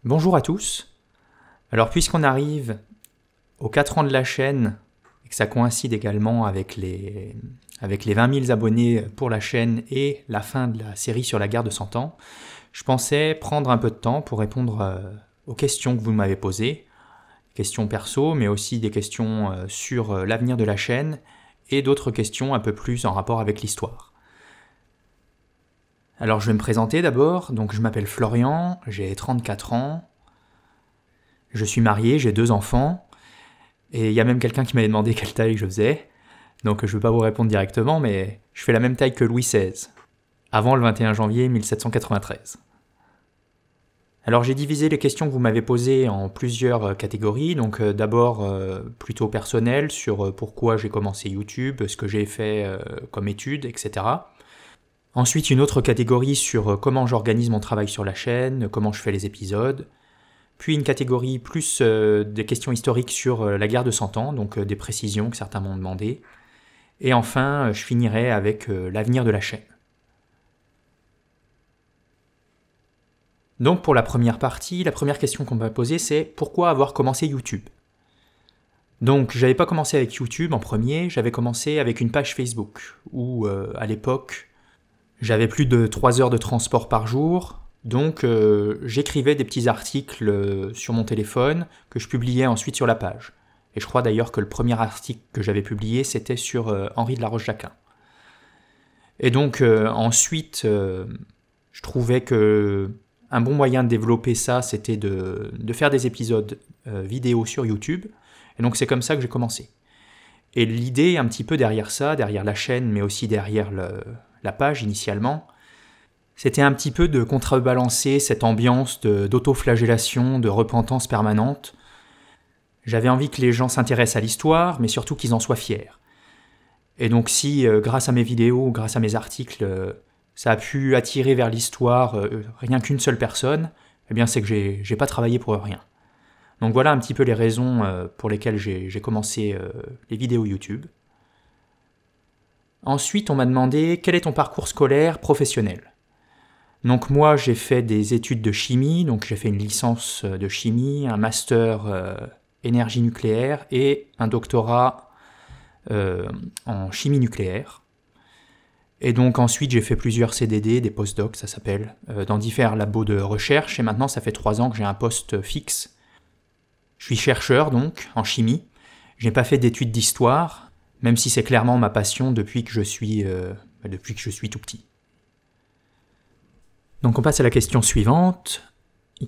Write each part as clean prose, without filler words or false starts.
Bonjour à tous. Alors puisqu'on arrive aux 4 ans de la chaîne et que ça coïncide également avec les 20 000 abonnés pour la chaîne et la fin de la série sur la guerre de 100 ans, je pensais prendre un peu de temps pour répondre aux questions que vous m'avez posées, questions perso mais aussi des questions sur l'avenir de la chaîne et d'autres questions un peu plus en rapport avec l'histoire. Alors je vais me présenter d'abord, donc je m'appelle Florian, j'ai 34 ans, je suis marié, j'ai 2 enfants, et il y a même quelqu'un qui m'avait demandé quelle taille je faisais, donc je ne vais pas vous répondre directement, mais je fais la même taille que Louis XVI, avant le 21 janvier 1793. Alors j'ai divisé les questions que vous m'avez posées en plusieurs catégories, donc d'abord plutôt personnelles sur pourquoi j'ai commencé YouTube, ce que j'ai fait comme études, etc. Ensuite, une autre catégorie sur comment j'organise mon travail sur la chaîne, comment je fais les épisodes. Puis une catégorie plus des questions historiques sur la guerre de 100 ans, donc des précisions que certains m'ont demandé. Et enfin, je finirai avec l'avenir de la chaîne. Donc pour la première partie, la première question qu'on m'a posée, c'est pourquoi avoir commencé YouTube ? Donc j'avais pas commencé avec YouTube en premier, j'avais commencé avec une page Facebook, où à l'époque, j'avais plus de 3 heures de transport par jour, donc j'écrivais des petits articles sur mon téléphone que je publiais ensuite sur la page. Et je crois d'ailleurs que le premier article que j'avais publié, c'était sur Henri de la Roche-Jacquin. Et donc ensuite, je trouvais que un bon moyen de développer ça, c'était de faire des épisodes vidéo sur YouTube. Et donc c'est comme ça que j'ai commencé. Et l'idée un petit peu derrière ça, derrière la chaîne, mais aussi derrière la page initialement, c'était un petit peu de contrebalancer cette ambiance d'autoflagellation, de repentance permanente. J'avais envie que les gens s'intéressent à l'histoire, mais surtout qu'ils en soient fiers. Et donc si, grâce à mes vidéos, grâce à mes articles, ça a pu attirer vers l'histoire rien qu'une seule personne, eh bien c'est que j'ai pas travaillé pour rien. Donc voilà un petit peu les raisons pour lesquelles j'ai commencé les vidéos YouTube. Ensuite, on m'a demandé quel est ton parcours scolaire professionnel. Donc moi, j'ai fait des études de chimie, donc j'ai fait une licence de chimie, un master énergie nucléaire et un doctorat en chimie nucléaire. Et donc ensuite, j'ai fait plusieurs CDD, des post-docs, ça s'appelle, dans divers labos de recherche, et maintenant ça fait 3 ans que j'ai un poste fixe. Je suis chercheur donc, en chimie. Je n'ai pas fait d'études d'histoire, même si c'est clairement ma passion depuis que je suis tout petit. Donc on passe à la question suivante.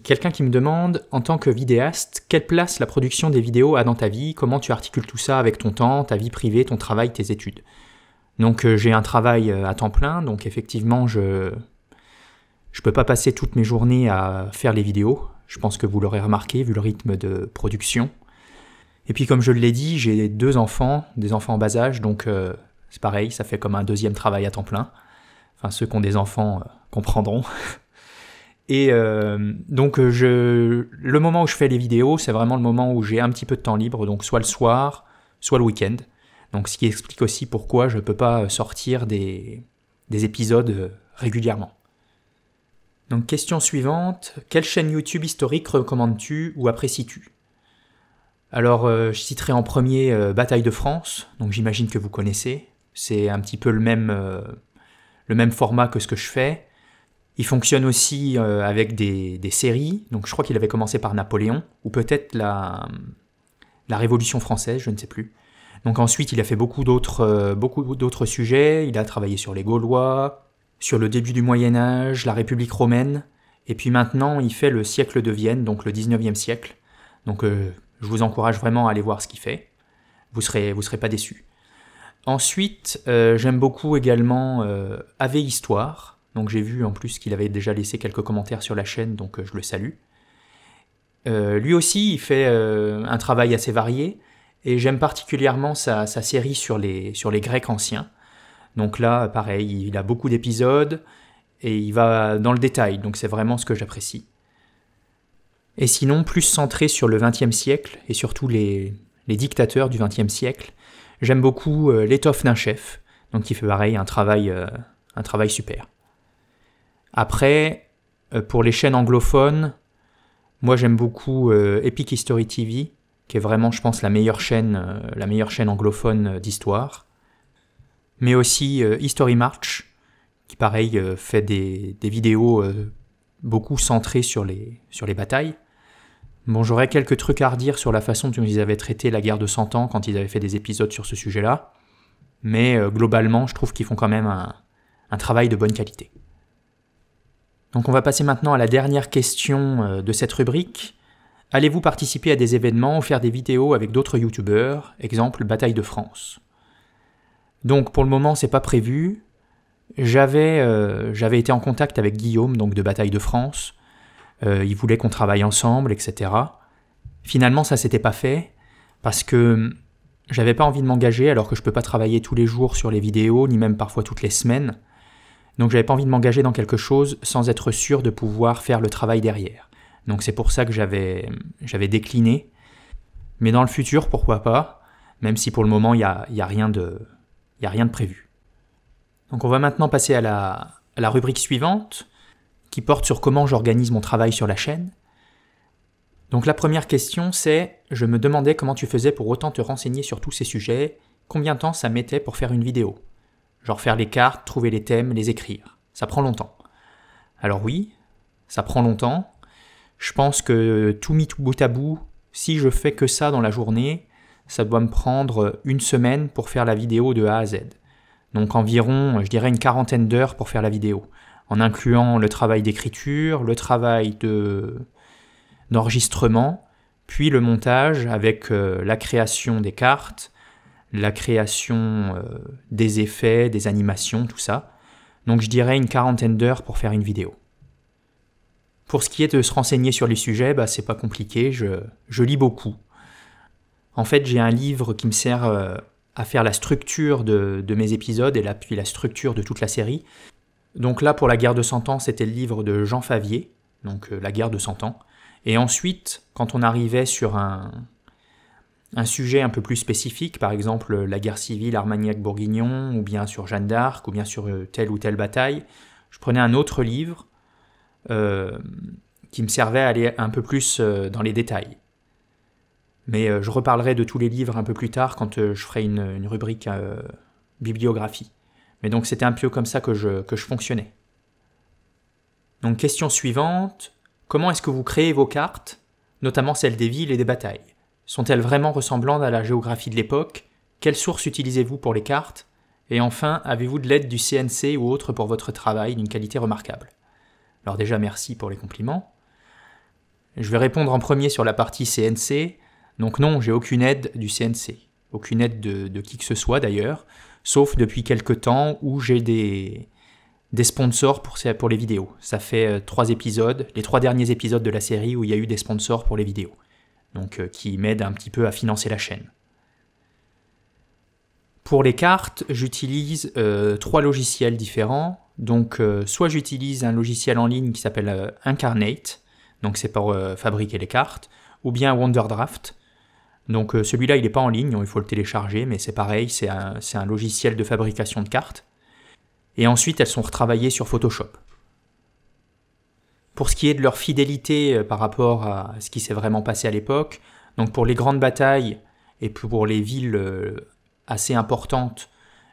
Quelqu'un qui me demande, en tant que vidéaste, quelle place la production des vidéos a dans ta vie ? Comment tu articules tout ça avec ton temps, ta vie privée, ton travail, tes études ? Donc j'ai un travail à temps plein, donc effectivement je peux pas passer toutes mes journées à faire les vidéos. Je pense que vous l'aurez remarqué vu le rythme de production. Et puis comme je l'ai dit, j'ai 2 enfants, des enfants en bas âge, donc c'est pareil, ça fait comme un deuxième travail à temps plein. Enfin ceux qui ont des enfants comprendront. Et donc le moment où je fais les vidéos, c'est vraiment le moment où j'ai un petit peu de temps libre, donc soit le soir, soit le week-end. Donc ce qui explique aussi pourquoi je ne peux pas sortir des épisodes régulièrement. Donc question suivante, quelle chaîne YouTube historique recommandes-tu ou apprécies-tu ? Alors je citerai en premier Bataille de France, donc j'imagine que vous connaissez. C'est un petit peu le même format que ce que je fais. Il fonctionne aussi avec des séries, donc je crois qu'il avait commencé par Napoléon, ou peut-être la Révolution française, je ne sais plus. Donc ensuite il a fait beaucoup d'autres sujets, il a travaillé sur les Gaulois, sur le début du Moyen-Âge, la République romaine, et puis maintenant il fait le siècle de Vienne, donc le 19e siècle. Donc je vous encourage vraiment à aller voir ce qu'il fait, vous serez pas déçus. Ensuite, j'aime beaucoup également AV Histoire, donc j'ai vu en plus qu'il avait déjà laissé quelques commentaires sur la chaîne, donc je le salue. Lui aussi, il fait un travail assez varié, et j'aime particulièrement sa série sur les Grecs anciens. Donc là, pareil, il a beaucoup d'épisodes, et il va dans le détail, donc c'est vraiment ce que j'apprécie. Et sinon, plus centré sur le XXe siècle, et surtout les dictateurs du XXe siècle, j'aime beaucoup L'étoffe d'un chef, donc il fait pareil, un travail super. Après, pour les chaînes anglophones, Moi j'aime beaucoup Epic History TV, qui est vraiment, je pense, la meilleure chaîne anglophone d'histoire. Mais aussi History March, qui pareil fait des vidéos beaucoup centrées sur les batailles. Bon, j'aurais quelques trucs à redire sur la façon dont ils avaient traité la guerre de 100 ans quand ils avaient fait des épisodes sur ce sujet-là, mais globalement, je trouve qu'ils font quand même un travail de bonne qualité. Donc on va passer maintenant à la dernière question de cette rubrique. Allez-vous participer à des événements ou faire des vidéos avec d'autres youtubeurs, exemple Bataille de France? Donc pour le moment, c'est pas prévu. J'avais été en contact avec Guillaume, donc de Bataille de France. Il voulait qu'on travaille ensemble, etc. Finalement, ça s'était pas fait parce que j'avais pas envie de m'engager alors que je peux pas travailler tous les jours sur les vidéos, ni même parfois toutes les semaines. Donc j'avais pas envie de m'engager dans quelque chose sans être sûr de pouvoir faire le travail derrière. Donc c'est pour ça que j'avais décliné. Mais dans le futur, pourquoi pas, même si pour le moment il y a rien de prévu. Donc on va maintenant passer à la rubrique suivante, qui porte sur comment j'organise mon travail sur la chaîne. Donc la première question c'est, je me demandais comment tu faisais pour autant te renseigner sur tous ces sujets, combien de temps ça mettait pour faire une vidéo? Genre faire les cartes, trouver les thèmes, les écrire. Ça prend longtemps. Alors oui, ça prend longtemps. Je pense que tout mis tout bout à bout, si je fais que ça dans la journée, ça doit me prendre une semaine pour faire la vidéo de A à Z. Donc environ, je dirais une 40aine d'heures pour faire la vidéo, en incluant le travail d'écriture, le travail d'enregistrement, puis le montage avec la création des cartes, la création des effets, des animations, tout ça. Donc je dirais une 40aine d'heures pour faire une vidéo. Pour ce qui est de se renseigner sur les sujets, c'est pas compliqué, je lis beaucoup. En fait, j'ai un livre qui me sert à faire la structure de mes épisodes et puis la structure de toute la série. Donc là, pour la guerre de 100 ans, c'était le livre de Jean Favier, donc la guerre de 100 ans. Et ensuite, quand on arrivait sur un sujet un peu plus spécifique, par exemple la guerre civile Armagnac-Bourguignon, ou bien sur Jeanne d'Arc, ou bien sur telle ou telle bataille, je prenais un autre livre qui me servait à aller un peu plus dans les détails. Mais je reparlerai de tous les livres un peu plus tard quand je ferai une rubrique bibliographie. Mais donc c'était un peu comme ça que je fonctionnais. Donc question suivante, comment est-ce que vous créez vos cartes, notamment celles des villes et des batailles? Sont-elles vraiment ressemblantes à la géographie de l'époque? Quelles sources utilisez-vous pour les cartes? Et enfin, avez-vous de l'aide du CNC ou autre pour votre travail d'une qualité remarquable? Alors déjà, merci pour les compliments. Je vais répondre en premier sur la partie CNC. Donc non, j'ai aucune aide du CNC. Aucune aide de qui que ce soit d'ailleurs, sauf depuis quelques temps où j'ai des sponsors pour les vidéos. Ça fait 3 épisodes, les 3 derniers épisodes de la série où il y a eu des sponsors pour les vidéos. Donc qui m'aident un petit peu à financer la chaîne. Pour les cartes, j'utilise 3 logiciels différents. Donc soit j'utilise un logiciel en ligne qui s'appelle Incarnate, donc c'est pour fabriquer les cartes, ou bien Wonderdraft. Donc celui-là il n'est pas en ligne, il faut le télécharger, mais c'est pareil, c'est un logiciel de fabrication de cartes. Et ensuite elles sont retravaillées sur Photoshop. Pour ce qui est de leur fidélité par rapport à ce qui s'est vraiment passé à l'époque, donc pour les grandes batailles et pour les villes assez importantes,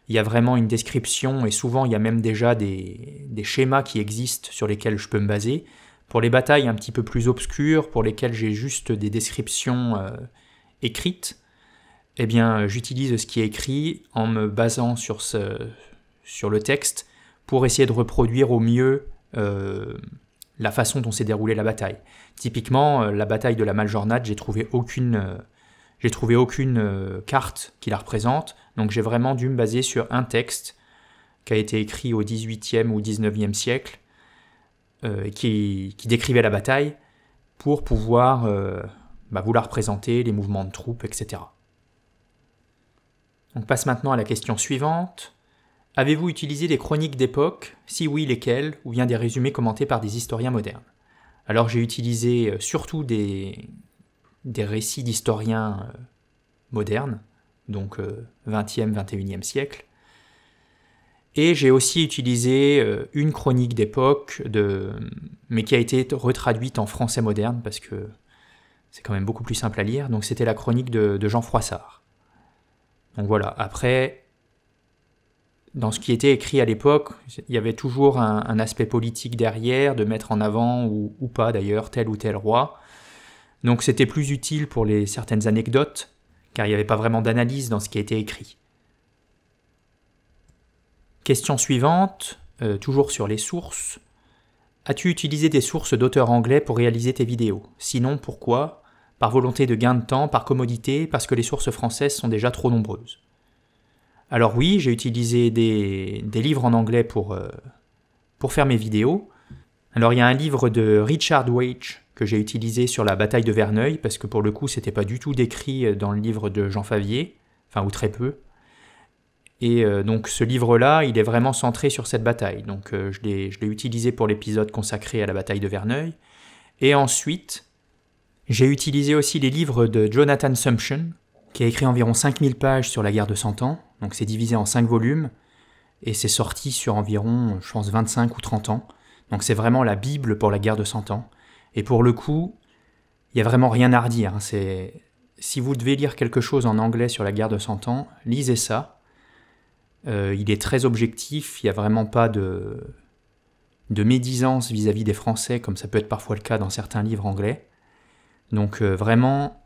il y a vraiment une description et souvent il y a même déjà des schémas qui existent sur lesquels je peux me baser. Pour les batailles un petit peu plus obscures, pour lesquelles j'ai juste des descriptions écrites, eh bien j'utilise ce qui est écrit en me basant sur le texte pour essayer de reproduire au mieux la façon dont s'est déroulée la bataille. Typiquement, la bataille de la Maljornad, j'ai trouvé aucune carte qui la représente, donc j'ai vraiment dû me baser sur un texte qui a été écrit au XVIIIe ou XIXe siècle, qui décrivait la bataille, pour pouvoir vous la représenter, les mouvements de troupes, etc. On passe maintenant à la question suivante. Avez-vous utilisé des chroniques d'époque? Si oui, lesquelles? Ou bien des résumés commentés par des historiens modernes? Alors j'ai utilisé surtout des récits d'historiens modernes, donc 20e, 21e siècle. Et j'ai aussi utilisé une chronique d'époque, mais qui a été retraduite en français moderne, parce que c'est quand même beaucoup plus simple à lire. Donc c'était la chronique de Jean Froissart. Donc voilà, après, dans ce qui était écrit à l'époque, il y avait toujours un aspect politique derrière, de mettre en avant, ou pas d'ailleurs, tel ou tel roi. Donc c'était plus utile pour certaines anecdotes, car il n'y avait pas vraiment d'analyse dans ce qui a été écrit. Question suivante, toujours sur les sources. As-tu utilisé des sources d'auteurs anglais pour réaliser tes vidéos? Sinon, pourquoi? Par volonté de gain de temps, par commodité, parce que les sources françaises sont déjà trop nombreuses. Alors oui, j'ai utilisé des livres en anglais pour faire mes vidéos. Alors il y a un livre de Richard Weich que j'ai utilisé sur la bataille de Verneuil, parce que pour le coup, c'était pas du tout décrit dans le livre de Jean Favier, enfin ou très peu. Et donc ce livre-là, il est vraiment centré sur cette bataille. Donc je l'ai utilisé pour l'épisode consacré à la bataille de Verneuil. Et ensuite, j'ai utilisé aussi les livres de Jonathan Sumption, qui a écrit environ 5000 pages sur la guerre de 100 ans. Donc c'est divisé en 5 volumes. Et c'est sorti sur environ, je pense, 25 ou 30 ans. Donc c'est vraiment la Bible pour la guerre de 100 ans. Et pour le coup, il n'y a vraiment rien à redire. Si vous devez lire quelque chose en anglais sur la guerre de 100 ans, lisez ça. Il est très objectif, il n'y a vraiment pas de médisance vis-à-vis des Français, comme ça peut être parfois le cas dans certains livres anglais. Donc vraiment,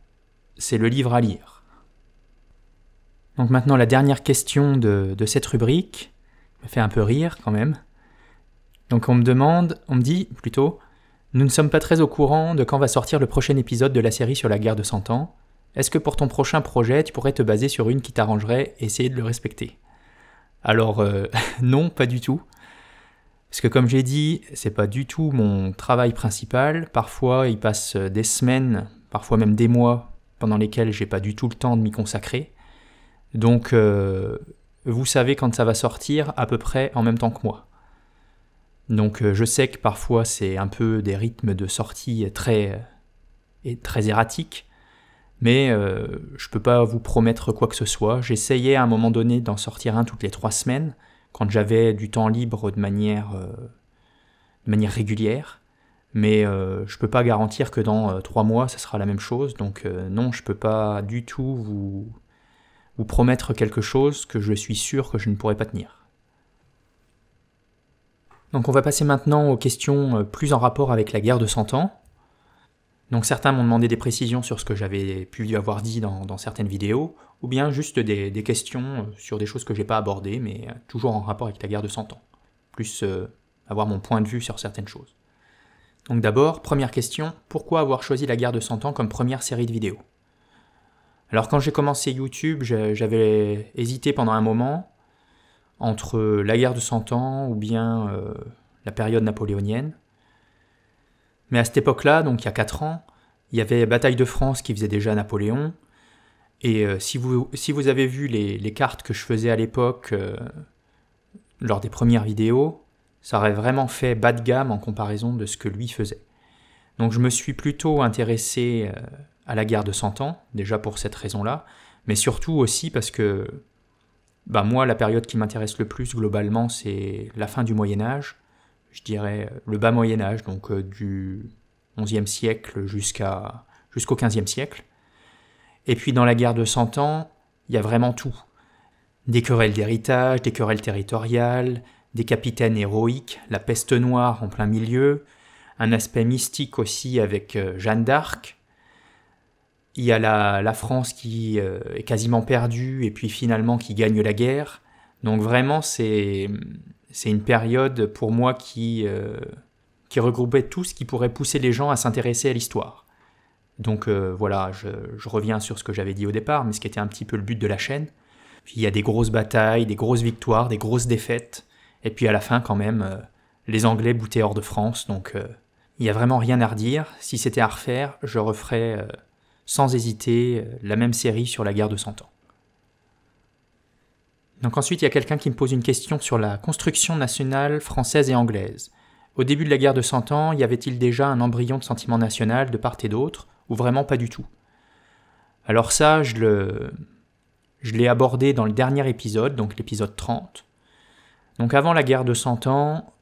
c'est le livre à lire. Donc maintenant, la dernière question de cette rubrique me fait un peu rire quand même. Donc on me dit plutôt, nous ne sommes pas très au courant de quand va sortir le prochain épisode de la série sur la guerre de 100 ans. Est-ce que pour ton prochain projet, tu pourrais te baser sur une qui t'arrangerait et essayer de le respecter ? Alors non, pas du tout. Parce que comme j'ai dit, c'est pas du tout mon travail principal. Parfois, il passe des semaines, parfois même des mois, pendant lesquels j'ai pas du tout le temps de m'y consacrer. Donc, vous savez quand ça va sortir à peu près en même temps que moi. Donc, je sais que parfois c'est un peu des rythmes de sortie très erratiques. Mais je peux pas vous promettre quoi que ce soit. J'essayais à un moment donné d'en sortir un toutes les 3 semaines, quand j'avais du temps libre de manière régulière. Mais je peux pas garantir que dans 3 mois, ça sera la même chose. Donc non, je peux pas du tout vous promettre quelque chose que je suis sûr que je ne pourrai pas tenir. Donc on va passer maintenant aux questions plus en rapport avec la guerre de 100 ans. Donc certains m'ont demandé des précisions sur ce que j'avais pu avoir dit dans certaines vidéos, ou bien juste des questions sur des choses que j'ai pas abordées, mais toujours en rapport avec la guerre de 100 ans. Plus avoir mon point de vue sur certaines choses. Donc d'abord, première question, pourquoi avoir choisi la guerre de 100 ans comme première série de vidéos? Alors quand j'ai commencé YouTube, j'avais hésité pendant un moment entre la guerre de 100 ans ou bien la période napoléonienne. Mais à cette époque-là, donc il y a 4 ans, il y avait Bataille de France qui faisait déjà Napoléon. Et si vous avez vu les cartes que je faisais à l'époque lors des premières vidéos, ça aurait vraiment fait bas de gamme en comparaison de ce que lui faisait. Donc je me suis plutôt intéressé à la guerre de 100 ans, déjà pour cette raison-là, mais surtout aussi parce que moi, la période qui m'intéresse le plus globalement, c'est la fin du Moyen-Âge. Je dirais le bas Moyen-Âge, donc du XIe siècle jusqu'au XVe siècle. Et puis dans la guerre de 100 ans, il y a vraiment tout. Des querelles d'héritage, des querelles territoriales, des capitaines héroïques, la peste noire en plein milieu, un aspect mystique aussi avec Jeanne d'Arc. Il y a la France qui est quasiment perdue et puis finalement qui gagne la guerre. Donc vraiment, c'est une période pour moi qui regroupait tout ce qui pourrait pousser les gens à s'intéresser à l'histoire. Donc voilà, je reviens sur ce que j'avais dit au départ, mais ce qui était un petit peu le but de la chaîne. Puis il y a des grosses batailles, des grosses victoires, des grosses défaites. Et puis à la fin, quand même, les Anglais boutaient hors de France. Donc il n'y a vraiment rien à redire. Si c'était à refaire, je referais sans hésiter la même série sur la guerre de 100 ans. Donc ensuite, il y a quelqu'un qui me pose une question sur la construction nationale française et anglaise. Au début de la guerre de 100 ans, y avait-il déjà un embryon de sentiment national de part et d'autre, ou vraiment pas du tout? Alors ça, je l'ai abordé dans le dernier épisode, donc l'épisode 30. Donc avant la guerre de 100 ans,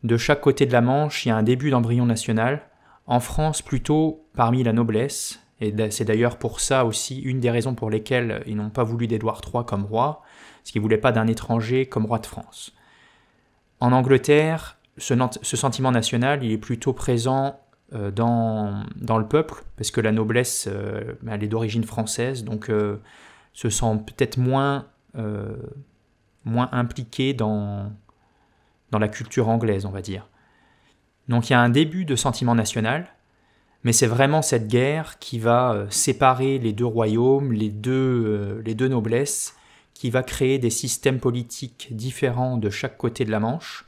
de chaque côté de la Manche, il y a un début d'embryon national. En France, plutôt parmi la noblesse, et c'est d'ailleurs pour ça aussi une des raisons pour lesquelles ils n'ont pas voulu d'Édouard III comme roi, parce qu'ils ne voulaient pas d'un étranger comme roi de France. En Angleterre, ce sentiment national, il est plutôt présent dans le peuple, parce que la noblesse, elle est d'origine française, donc se sent peut-être moins impliquée dans la culture anglaise, on va dire. Donc il y a un début de sentiment national, mais c'est vraiment cette guerre qui va séparer les deux royaumes, les deux noblesses, qui va créer des systèmes politiques différents de chaque côté de la Manche.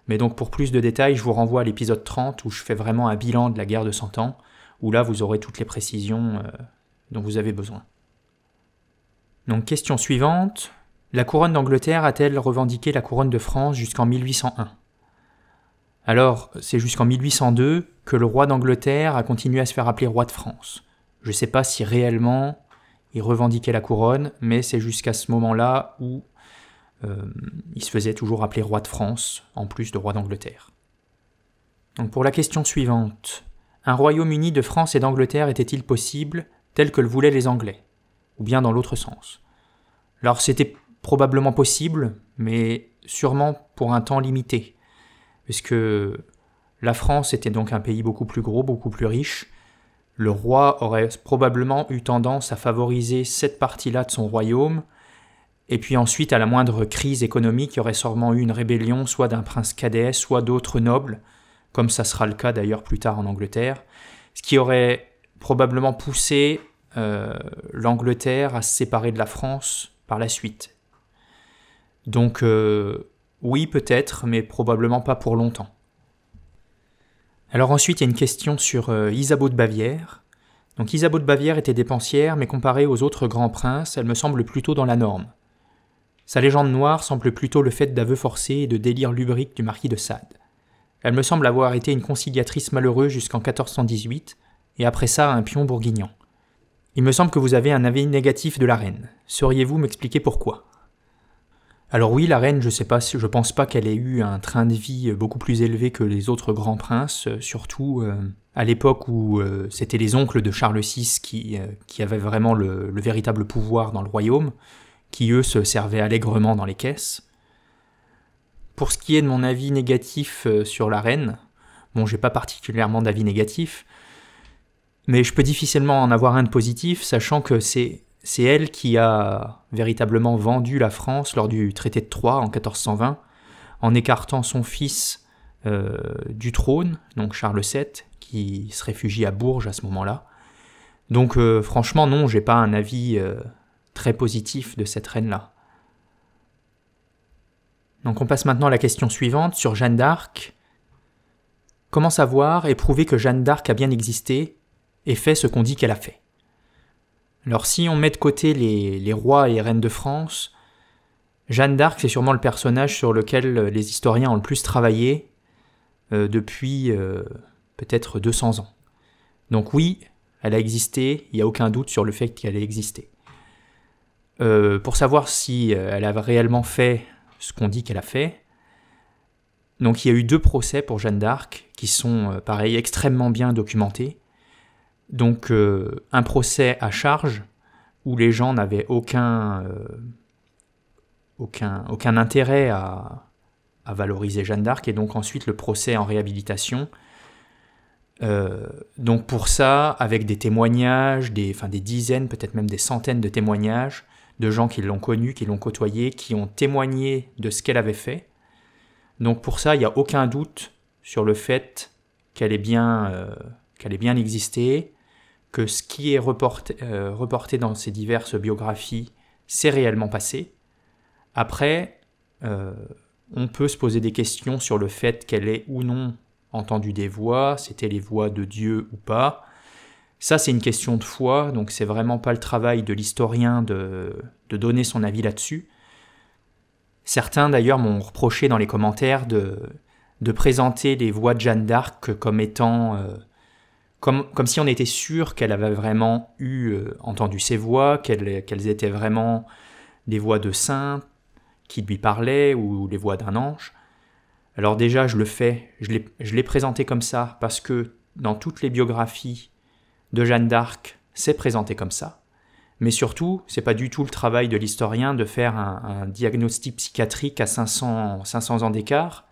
Mais donc pour plus de détails, je vous renvoie à l'épisode 30 où je fais vraiment un bilan de la guerre de 100 ans, où là vous aurez toutes les précisions dont vous avez besoin. Donc question suivante, la couronne d'Angleterre a-t-elle revendiqué la couronne de France jusqu'en 1801 ? Alors, c'est jusqu'en 1802 que le roi d'Angleterre a continué à se faire appeler roi de France. Je ne sais pas si réellement il revendiquait la couronne, mais c'est jusqu'à ce moment-là où il se faisait toujours appeler roi de France, en plus de roi d'Angleterre. Donc pour la question suivante, un royaume uni de France et d'Angleterre était-il possible, tel que le voulaient les Anglais, ou bien dans l'autre sens ? Alors c'était probablement possible, mais sûrement pour un temps limité, puisque la France était donc un pays beaucoup plus gros, beaucoup plus riche. Le roi aurait probablement eu tendance à favoriser cette partie-là de son royaume, et puis ensuite, à la moindre crise économique, il y aurait sûrement eu une rébellion, soit d'un prince cadet, soit d'autres nobles, comme ça sera le cas d'ailleurs plus tard en Angleterre, ce qui aurait probablement poussé l'Angleterre à se séparer de la France par la suite. Donc oui, peut-être, mais probablement pas pour longtemps. Alors ensuite, il y a une question sur Isabeau de Bavière. Donc Isabeau de Bavière était dépensière, mais comparée aux autres grands princes, elle me semble plutôt dans la norme. Sa légende noire semble plutôt le fait d'aveux forcés et de délires lubriques du marquis de Sade. Elle me semble avoir été une conciliatrice malheureuse jusqu'en 1418, et après ça un pion bourguignon. Il me semble que vous avez un avis négatif de la reine. Sauriez-vous m'expliquer pourquoi ? Alors oui, la reine, je pense pas qu'elle ait eu un train de vie beaucoup plus élevé que les autres grands princes, surtout à l'époque où c'était les oncles de Charles VI qui avaient vraiment le véritable pouvoir dans le royaume, qui eux se servaient allègrement dans les caisses. Pour ce qui est de mon avis négatif sur la reine, bon, j'ai pas particulièrement d'avis négatif, mais je peux difficilement en avoir un de positif, sachant que c'est elle qui a véritablement vendu la France lors du traité de Troyes en 1420, en écartant son fils du trône, donc Charles VII, qui se réfugie à Bourges à ce moment-là. Donc franchement non, j'ai pas un avis très positif de cette reine-là. Donc on passe maintenant à la question suivante sur Jeanne d'Arc. Comment savoir et prouver que Jeanne d'Arc a bien existé et fait ce qu'on dit qu'elle a fait ? Alors si on met de côté les rois et reines de France, Jeanne d'Arc c'est sûrement le personnage sur lequel les historiens ont le plus travaillé depuis peut-être 200 ans. Donc oui, elle a existé, il n'y a aucun doute sur le fait qu'elle ait existé. Pour savoir si elle a réellement fait ce qu'on dit qu'elle a fait, donc il y a eu 2 procès pour Jeanne d'Arc qui sont pareil extrêmement bien documentés. Donc un procès à charge où les gens n'avaient aucun intérêt à valoriser Jeanne d'Arc, et donc ensuite le procès en réhabilitation. Donc pour ça, avec des témoignages, des dizaines, peut-être même des centaines de témoignages de gens qui l'ont connue, qui l'ont côtoyée, qui ont témoigné de ce qu'elle avait fait. Donc pour ça, il n'y a aucun doute sur le fait qu'elle ait bien existé, que ce qui est reporté dans ces diverses biographies s'est réellement passé. Après, on peut se poser des questions sur le fait qu'elle ait ou non entendu des voix, c'était les voix de Dieu ou pas. Ça, c'est une question de foi, donc c'est vraiment pas le travail de l'historien de donner son avis là-dessus. Certains, d'ailleurs, m'ont reproché dans les commentaires de présenter les voix de Jeanne d'Arc comme étant... Comme si on était sûr qu'elle avait vraiment entendu ces voix, qu'elles étaient vraiment des voix de saints, qui lui parlait ou les voix d'un ange. Alors déjà, je l'ai présenté comme ça parce que dans toutes les biographies de Jeanne d'Arc, c'est présenté comme ça. Mais surtout, c'est pas du tout le travail de l'historien de faire un diagnostic psychiatrique à 500 ans d'écart.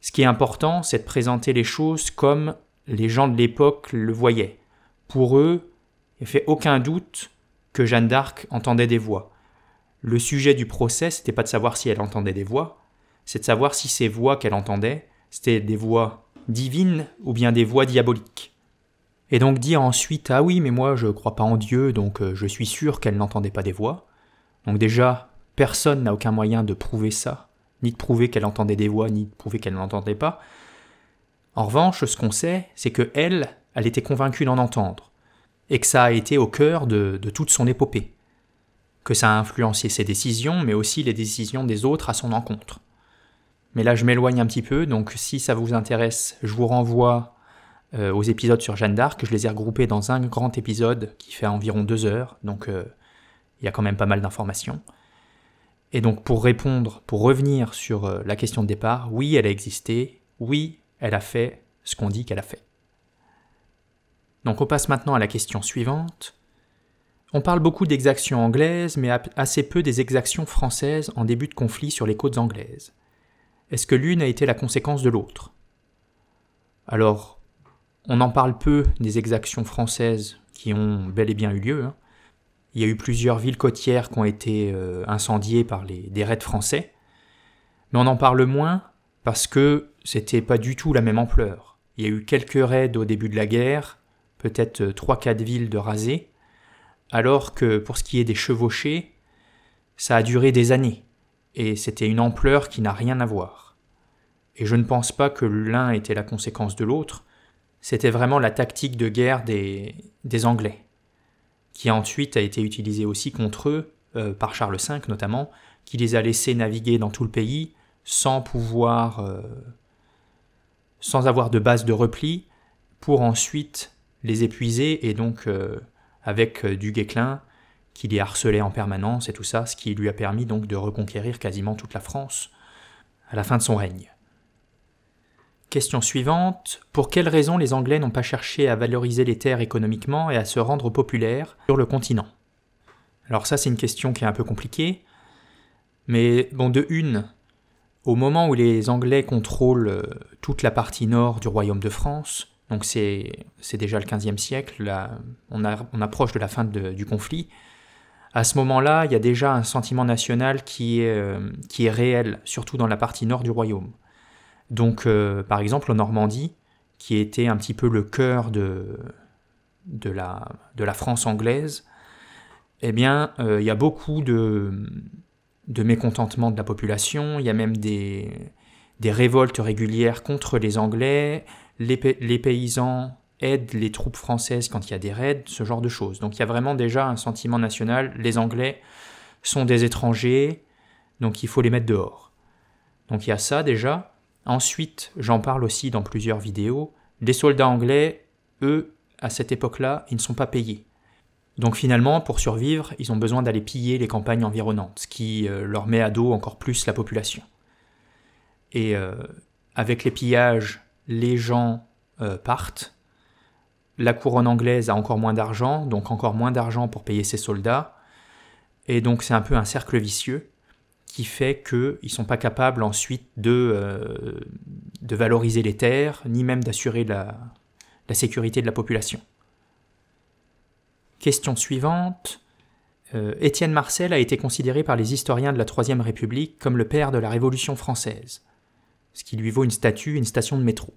Ce qui est important, c'est de présenter les choses comme les gens de l'époque le voyaient. Pour eux, il ne fait aucun doute que Jeanne d'Arc entendait des voix. Le sujet du procès, c'était pas de savoir si elle entendait des voix, c'est de savoir si ces voix qu'elle entendait, c'était des voix divines ou bien des voix diaboliques. Et donc dire ensuite « Ah oui, mais moi je crois pas en Dieu, donc je suis sûr qu'elle n'entendait pas des voix ». Donc déjà, personne n'a aucun moyen de prouver ça, ni de prouver qu'elle entendait des voix, ni de prouver qu'elle n'entendait pas. En revanche, ce qu'on sait, c'est qu'elle, elle était convaincue d'en entendre, et que ça a été au cœur de toute son épopée, que ça a influencé ses décisions, mais aussi les décisions des autres à son encontre. Mais là, je m'éloigne un petit peu, donc si ça vous intéresse, je vous renvoie aux épisodes sur Jeanne d'Arc. Je les ai regroupés dans un grand épisode qui fait environ 2 heures, donc il y a quand même pas mal d'informations. Et donc pour revenir sur la question de départ, oui, elle a existé, oui, elle a fait ce qu'on dit qu'elle a fait. Donc on passe maintenant à la question suivante. On parle beaucoup d'exactions anglaises, mais assez peu des exactions françaises en début de conflit sur les côtes anglaises. Est-ce que l'une a été la conséquence de l'autre ? Alors, on en parle peu des exactions françaises qui ont bel et bien eu lieu. Il y a eu plusieurs villes côtières qui ont été incendiées par des raids français, mais on en parle moins parce que c'était pas du tout la même ampleur. Il y a eu quelques raids au début de la guerre, peut-être 3-4 villes de rasées, alors que pour ce qui est des chevauchés, ça a duré des années, et c'était une ampleur qui n'a rien à voir. Et je ne pense pas que l'un était la conséquence de l'autre, c'était vraiment la tactique de guerre des Anglais, qui ensuite a été utilisée aussi contre eux, par Charles V notamment, qui les a laissés naviguer dans tout le pays sans avoir de base de repli, pour ensuite les épuiser, et donc avec du Guesclin qui les harcelait en permanence et tout ça, ce qui lui a permis donc de reconquérir quasiment toute la France à la fin de son règne. Question suivante. Pour quelles raisons les Anglais n'ont pas cherché à valoriser les terres économiquement et à se rendre populaires sur le continent ? Alors ça, c'est une question qui est un peu compliquée, mais bon, de une, au moment où les Anglais contrôlent toute la partie nord du royaume de France, donc c'est déjà le XVe siècle, là, on approche de la fin du conflit, à ce moment-là, il y a déjà un sentiment national qui est réel, surtout dans la partie nord du royaume. Donc, par exemple, en Normandie, qui était un petit peu le cœur de la France anglaise, eh bien, il y a beaucoup de mécontentement de la population, il y a même des révoltes régulières contre les Anglais, les paysans aident les troupes françaises quand il y a des raids, ce genre de choses. Donc il y a vraiment déjà un sentiment national, les Anglais sont des étrangers, donc il faut les mettre dehors. Donc il y a ça déjà. Ensuite, j'en parle aussi dans plusieurs vidéos, les soldats anglais, eux, à cette époque-là, ils ne sont pas payés. Donc finalement, pour survivre, ils ont besoin d'aller piller les campagnes environnantes, ce qui leur met à dos encore plus la population. Et avec les pillages, les gens partent, la couronne anglaise a encore moins d'argent, donc encore moins d'argent pour payer ses soldats, et donc c'est un peu un cercle vicieux qui fait qu'ils ne sont pas capables ensuite de valoriser les terres, ni même d'assurer la sécurité de la population. Question suivante. Étienne Marcel a été considéré par les historiens de la Troisième République comme le père de la Révolution française, ce qui lui vaut une statue et une station de métro.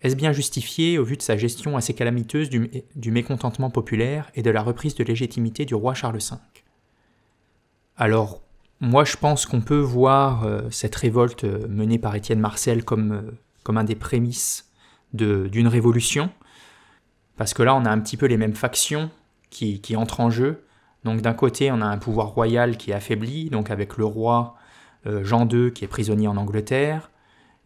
Est-ce bien justifié au vu de sa gestion assez calamiteuse du mécontentement populaire et de la reprise de légitimité du roi Charles V ? Alors, moi je pense qu'on peut voir cette révolte menée par Étienne Marcel comme un des prémices d'une révolution, parce que là on a un petit peu les mêmes factions qui entrent en jeu. Donc d'un côté on a un pouvoir royal qui est affaibli, donc avec le roi Jean II qui est prisonnier en Angleterre,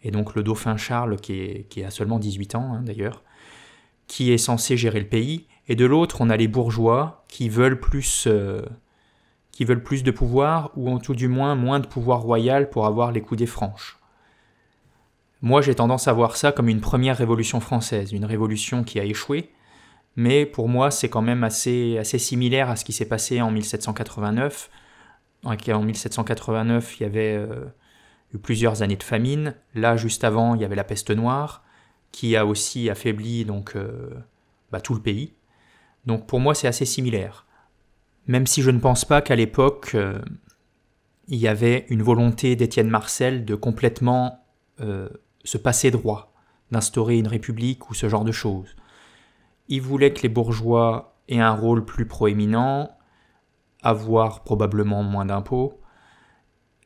et donc le dauphin Charles qui a seulement 18 ans d'ailleurs, qui est censé gérer le pays, et de l'autre on a les bourgeois qui veulent plus qui veulent plus de pouvoir ou tout du moins moins de pouvoir royal pour avoir les coudées franches. Moi, j'ai tendance à voir ça comme une première révolution française, une révolution qui a échoué, mais pour moi, c'est quand même assez similaire à ce qui s'est passé en 1789. En 1789, il y avait eu plusieurs années de famine. Là, juste avant, il y avait la peste noire, qui a aussi affaibli tout le pays. Donc pour moi, c'est assez similaire. Même si je ne pense pas qu'à l'époque, il y avait une volonté d'Étienne Marcel de complètement se passer de roi, d'instaurer une république ou ce genre de choses. Il voulait que les bourgeois aient un rôle plus proéminent, avoir probablement moins d'impôts,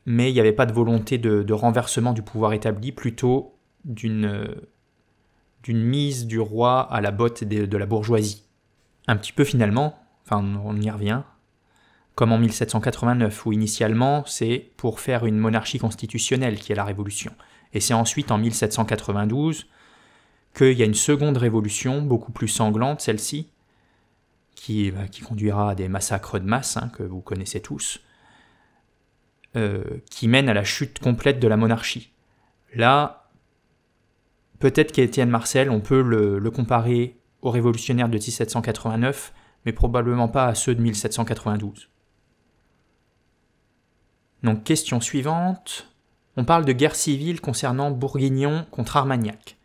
mais il n'y avait pas de volonté de renversement du pouvoir établi, plutôt d'une mise du roi à la botte de la bourgeoisie. Un petit peu finalement, on y revient, comme en 1789, où initialement c'est pour faire une monarchie constitutionnelle qui est la révolution. Et c'est ensuite en 1792 qu'il y a une seconde révolution, beaucoup plus sanglante celle-ci, qui conduira à des massacres de masse, que vous connaissez tous, qui mène à la chute complète de la monarchie. Là, peut-être qu'Étienne Marcel, on peut le comparer aux révolutionnaires de 1789, mais probablement pas à ceux de 1792. Donc, question suivante. On parle de guerre civile concernant Bourguignon contre Armagnac.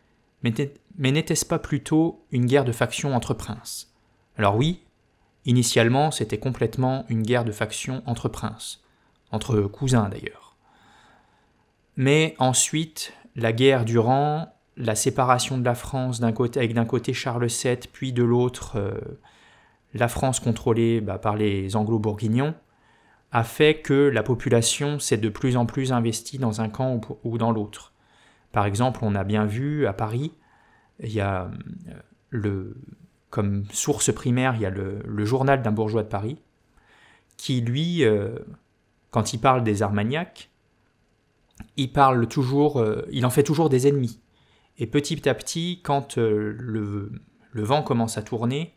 Mais n'était-ce pas plutôt une guerre de factions entre princes ? Alors oui, initialement, c'était complètement une guerre de factions entre princes, entre cousins d'ailleurs. Mais ensuite, la guerre durant, la séparation de la France avec d'un côté Charles VII, puis de l'autre la France contrôlée par les Anglo-Bourguignons, a fait que la population s'est de plus en plus investie dans un camp ou dans l'autre. Par exemple, on a bien vu à Paris, il y a comme source primaire, il y a le journal d'un bourgeois de Paris, qui lui, quand il parle des Armagnacs, il en fait toujours des ennemis. Et petit à petit, quand le vent commence à tourner,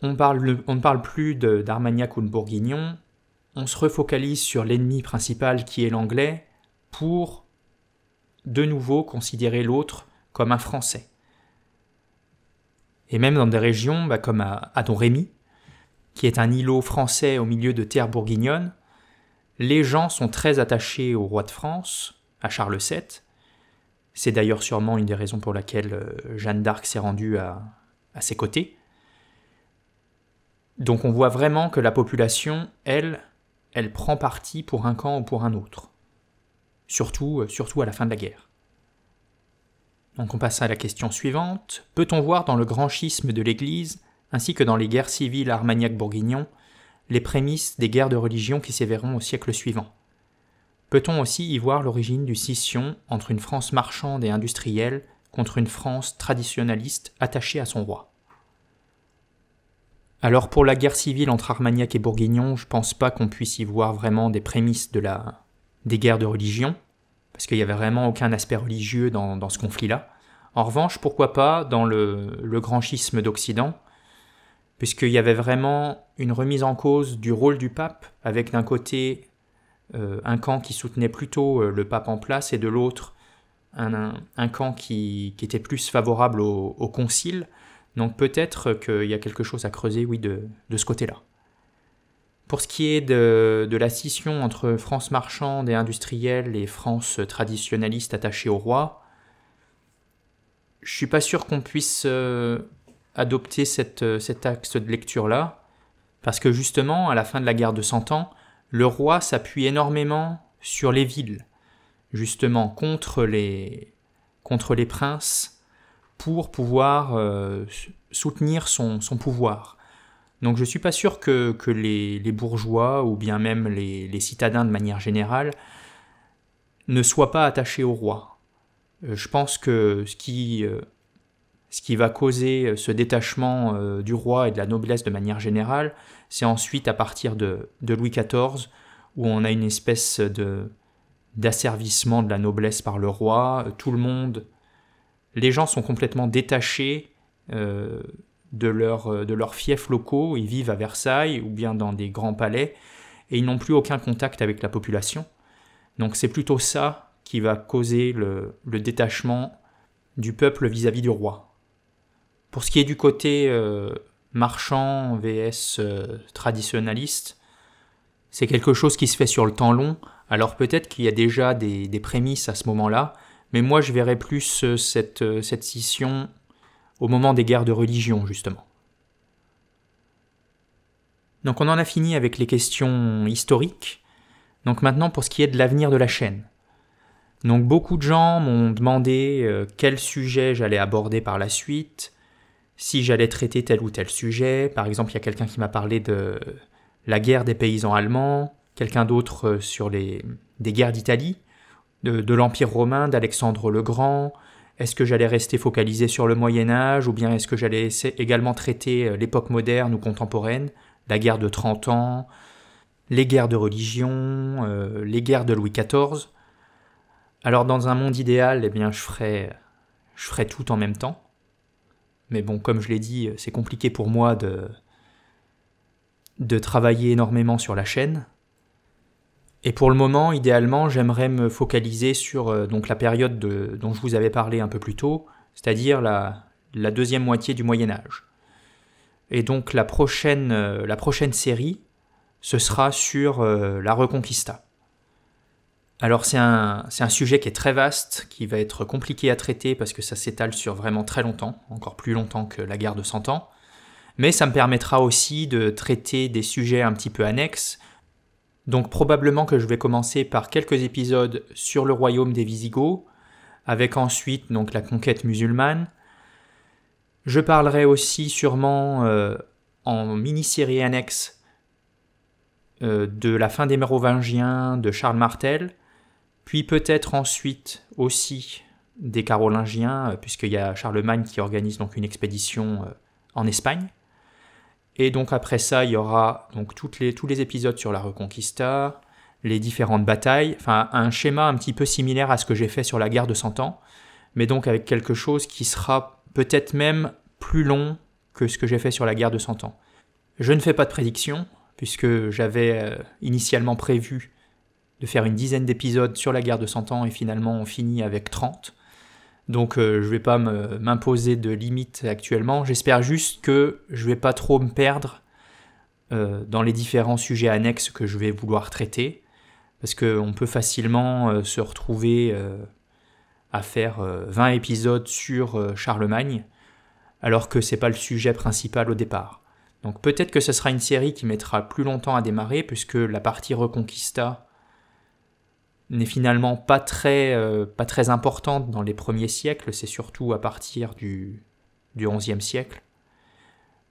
on ne parle plus d'Armagnac ou de Bourguignon, on se refocalise sur l'ennemi principal qui est l'anglais pour de nouveau considérer l'autre comme un Français. Et même dans des régions comme à Domrémy, qui est un îlot français au milieu de terres bourguignonnes, les gens sont très attachés au roi de France, à Charles VII. C'est d'ailleurs sûrement une des raisons pour laquelle Jeanne d'Arc s'est rendue à ses côtés. Donc on voit vraiment que la population, elle prend parti pour un camp ou pour un autre. Surtout à la fin de la guerre. Donc on passe à la question suivante. Peut-on voir dans le grand schisme de l'Église, ainsi que dans les guerres civiles Armagnac-Bourguignon, les prémices des guerres de religion qui sévèrent au siècle suivant ? Peut-on aussi y voir l'origine du scission entre une France marchande et industrielle contre une France traditionnaliste attachée à son roi ? Alors pour la guerre civile entre Armagnac et Bourguignon, je pense pas qu'on puisse y voir vraiment des prémices des guerres de religion, parce qu'il n'y avait vraiment aucun aspect religieux dans ce conflit-là. En revanche, pourquoi pas dans le grand schisme d'Occident, puisqu'il y avait vraiment une remise en cause du rôle du pape, avec d'un côté un camp qui soutenait plutôt le pape en place, et de l'autre un camp qui était plus favorable au concile. Donc peut-être qu'il y a quelque chose à creuser, oui, de ce côté-là. Pour ce qui est de la scission entre France marchande et industrielle et France traditionnaliste attachée au roi, je ne suis pas sûr qu'on puisse adopter cet axe de lecture-là, parce que justement, à la fin de la guerre de 100 ans, le roi s'appuie énormément sur les villes, justement contre les princes, pour pouvoir soutenir son pouvoir. Donc je ne suis pas sûr que les bourgeois, ou bien même les citadins de manière générale, ne soient pas attachés au roi. Je pense que ce qui va causer ce détachement du roi et de la noblesse de manière générale, c'est ensuite à partir de Louis XIV, où on a une espèce d'asservissement de la noblesse par le roi. Les gens sont complètement détachés de leurs fiefs locaux, ils vivent à Versailles ou bien dans des grands palais, et ils n'ont plus aucun contact avec la population. Donc c'est plutôt ça qui va causer le détachement du peuple vis-à-vis du roi. Pour ce qui est du côté marchand vs traditionnaliste, c'est quelque chose qui se fait sur le temps long, alors peut-être qu'il y a déjà des prémices à ce moment-là, mais moi je verrais plus cette scission au moment des guerres de religion, justement. Donc on en a fini avec les questions historiques. Donc maintenant pour ce qui est de l'avenir de la chaîne. Donc beaucoup de gens m'ont demandé quel sujet j'allais aborder par la suite, si j'allais traiter tel ou tel sujet. Par exemple, il y a quelqu'un qui m'a parlé de la guerre des paysans allemands, quelqu'un d'autre sur des guerres d'Italie, de l'Empire romain, d'Alexandre le Grand. Est-ce que j'allais rester focalisé sur le Moyen-Âge ou bien est-ce que j'allais également traiter l'époque moderne ou contemporaine, la guerre de 30 ans, les guerres de religion, les guerres de Louis XIV. Alors dans un monde idéal, eh bien, je ferais tout en même temps. Mais bon, comme je l'ai dit, c'est compliqué pour moi de travailler énormément sur la chaîne. Et pour le moment, idéalement, j'aimerais me focaliser sur donc la période dont je vous avais parlé un peu plus tôt, c'est-à-dire la deuxième moitié du Moyen-Âge. Et donc la prochaine série, ce sera sur la Reconquista. Alors c'est un sujet qui est très vaste, qui va être compliqué à traiter parce que ça s'étale sur vraiment très longtemps, encore plus longtemps que la guerre de 100 ans, mais ça me permettra aussi de traiter des sujets un petit peu annexes. Donc probablement que je vais commencer par quelques épisodes sur le royaume des Wisigoths, avec ensuite donc la conquête musulmane. Je parlerai aussi sûrement en mini-série annexe de la fin des Mérovingiens de Charles Martel, puis peut-être ensuite aussi des Carolingiens, puisqu'il y a Charlemagne qui organise donc une expédition en Espagne. Et donc après ça, il y aura donc tous les épisodes sur la Reconquista, les différentes batailles, enfin un schéma un petit peu similaire à ce que j'ai fait sur la guerre de 100 ans, mais donc avec quelque chose qui sera peut-être même plus long que ce que j'ai fait sur la guerre de 100 ans. Je ne fais pas de prédiction, puisque j'avais initialement prévu de faire une dizaine d'épisodes sur la guerre de 100 ans et finalement on finit avec 30. Donc je ne vais pas m'imposer de limite actuellement. J'espère juste que je ne vais pas trop me perdre dans les différents sujets annexes que je vais vouloir traiter, parce qu'on peut facilement se retrouver à faire 20 épisodes sur Charlemagne, alors que ce n'est pas le sujet principal au départ. Donc peut-être que ce sera une série qui mettra plus longtemps à démarrer, puisque la partie Reconquista n'est finalement pas très importante dans les premiers siècles, c'est surtout à partir du XIe siècle.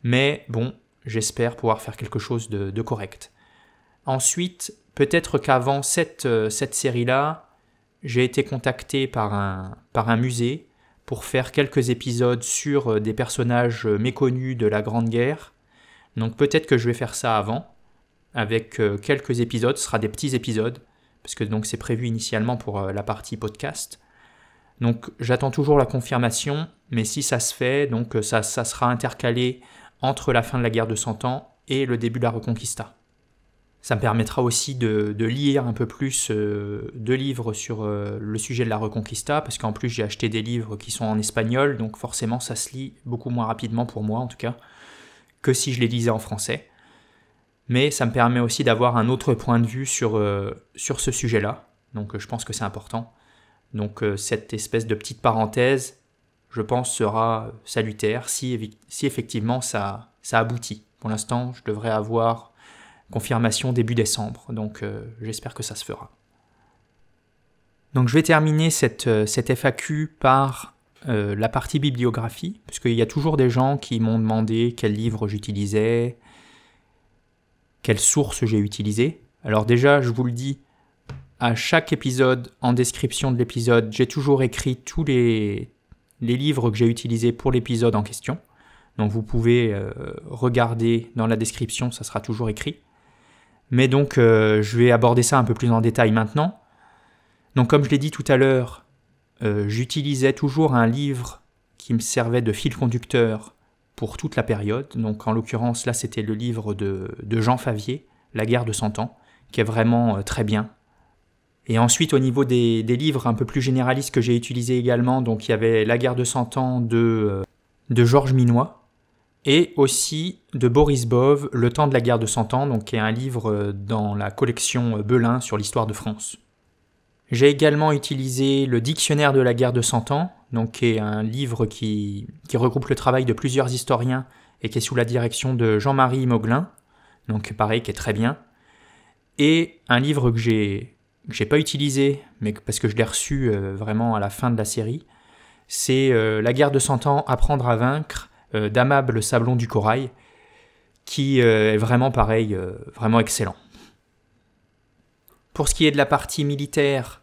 Mais bon, j'espère pouvoir faire quelque chose de correct. Ensuite, peut-être qu'avant cette série-là, j'ai été contacté par un musée pour faire quelques épisodes sur des personnages méconnus de la Grande Guerre. Donc peut-être que je vais faire ça avant, avec quelques épisodes, ce sera des petits épisodes, parce que donc c'est prévu initialement pour la partie podcast. Donc j'attends toujours la confirmation, mais si ça se fait, donc ça sera intercalé entre la fin de la guerre de 100 ans et le début de la Reconquista. Ça me permettra aussi de lire un peu plus de livres sur le sujet de la Reconquista, parce qu'en plus j'ai acheté des livres qui sont en espagnol, donc forcément ça se lit beaucoup moins rapidement pour moi en tout cas, que si je les lisais en français. Mais ça me permet aussi d'avoir un autre point de vue sur ce sujet-là. Donc je pense que c'est important. Donc cette espèce de petite parenthèse, je pense, sera salutaire si effectivement ça aboutit. Pour l'instant, je devrais avoir confirmation début décembre. Donc j'espère que ça se fera. Donc je vais terminer cette FAQ par la partie bibliographie, puisqu'il y a toujours des gens qui m'ont demandé quel livre j'utilisais, quelles sources j'ai utilisées. Alors déjà, je vous le dis, à chaque épisode, en description de l'épisode, j'ai toujours écrit tous les livres que j'ai utilisés pour l'épisode en question. Donc vous pouvez regarder dans la description, ça sera toujours écrit. Mais donc, je vais aborder ça un peu plus en détail maintenant. Donc comme je l'ai dit tout à l'heure, j'utilisais toujours un livre qui me servait de fil conducteur pour toute la période. Donc en l'occurrence, là, c'était le livre de Jean Favier, La guerre de 100 ans, qui est vraiment très bien. Et ensuite, au niveau des livres un peu plus généralistes que j'ai utilisés également, donc il y avait La guerre de 100 ans de Georges Minois, et aussi de Boris Bove, Le temps de la guerre de 100 ans, donc qui est un livre dans la collection Belin sur l'histoire de France. J'ai également utilisé le Dictionnaire de la guerre de 100 ans, donc qui est un livre qui regroupe le travail de plusieurs historiens et qui est sous la direction de Jean-Marie Mauglin, donc pareil, qui est très bien. Et un livre que j'ai pas utilisé, mais parce que je l'ai reçu vraiment à la fin de la série, c'est La guerre de 100 ans, Apprendre à vaincre, d'Amable Sablon du Corail, qui est vraiment pareil, vraiment excellent. Pour ce qui est de la partie militaire,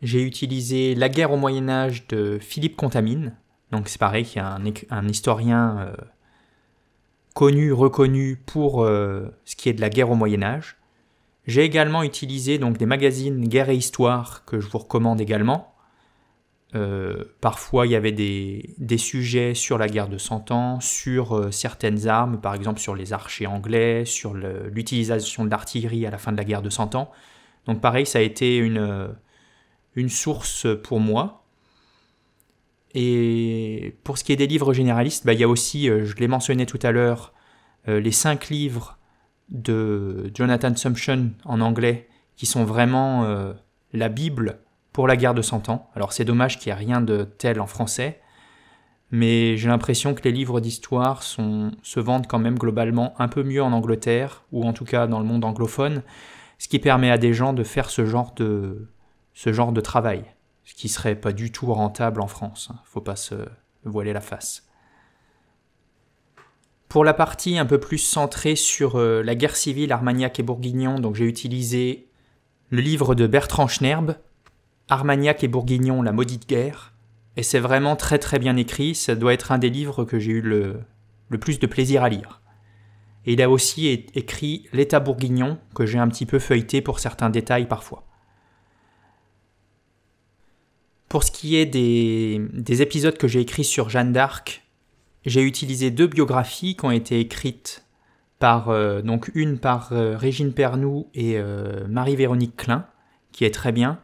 j'ai utilisé La guerre au Moyen-Âge de Philippe Contamine. Donc c'est pareil, qui est un historien connu, reconnu pour ce qui est de la guerre au Moyen-Âge. J'ai également utilisé donc des magazines Guerre et Histoire que je vous recommande également. Parfois il y avait des sujets sur la guerre de 100 ans, sur certaines armes, par exemple sur les archers anglais, sur l'utilisation de l'artillerie à la fin de la guerre de 100 ans. Donc pareil, ça a été une source pour moi. Et pour ce qui est des livres généralistes, il y a aussi, je l'ai mentionné tout à l'heure, les 5 livres de Jonathan Sumption en anglais, qui sont vraiment la Bible pour la guerre de 100 ans. Alors c'est dommage qu'il n'y ait rien de tel en français, mais j'ai l'impression que les livres d'histoire se vendent quand même globalement un peu mieux en Angleterre, ou en tout cas dans le monde anglophone, ce qui permet à des gens de faire ce genre de travail, ce qui serait pas du tout rentable en France, faut pas se voiler la face. Pour la partie un peu plus centrée sur la guerre civile Armagnac et Bourguignon, donc j'ai utilisé le livre de Bertrand Schnerb, Armagnac et Bourguignon, la maudite guerre, et c'est vraiment très très bien écrit, ça doit être un des livres que j'ai eu le plus de plaisir à lire. Et il a aussi écrit L'État bourguignon, que j'ai un petit peu feuilleté pour certains détails parfois. Pour ce qui est des épisodes que j'ai écrits sur Jeanne d'Arc, j'ai utilisé 2 biographies qui ont été écrites donc une par Régine Pernoud et Marie-Véronique Klein, qui est très bien,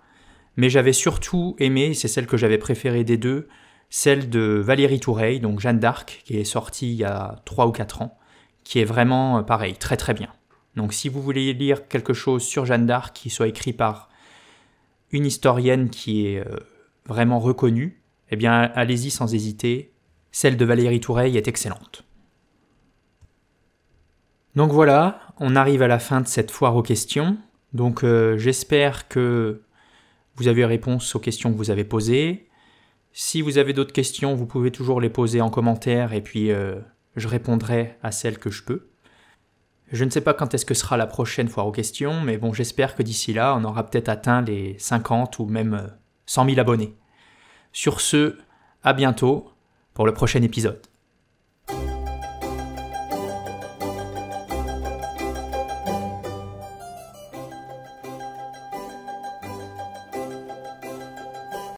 mais j'avais surtout aimé, c'est celle que j'avais préférée des 2, celle de Valérie Toureille, donc Jeanne d'Arc, qui est sortie il y a 3 ou 4 ans, qui est vraiment, pareil, très très bien. Donc si vous voulez lire quelque chose sur Jeanne d'Arc qui soit écrit par une historienne qui est vraiment reconnue, eh bien allez-y sans hésiter, celle de Valérie Toureille est excellente. Donc voilà, on arrive à la fin de cette foire aux questions, donc j'espère que vous avez réponse aux questions que vous avez posées. Si vous avez d'autres questions, vous pouvez toujours les poser en commentaire et puis je répondrai à celles que je peux. Je ne sais pas quand est-ce que sera la prochaine foire aux questions, mais bon, j'espère que d'ici là, on aura peut-être atteint les 50 ou même 100 000 abonnés. Sur ce, à bientôt pour le prochain épisode.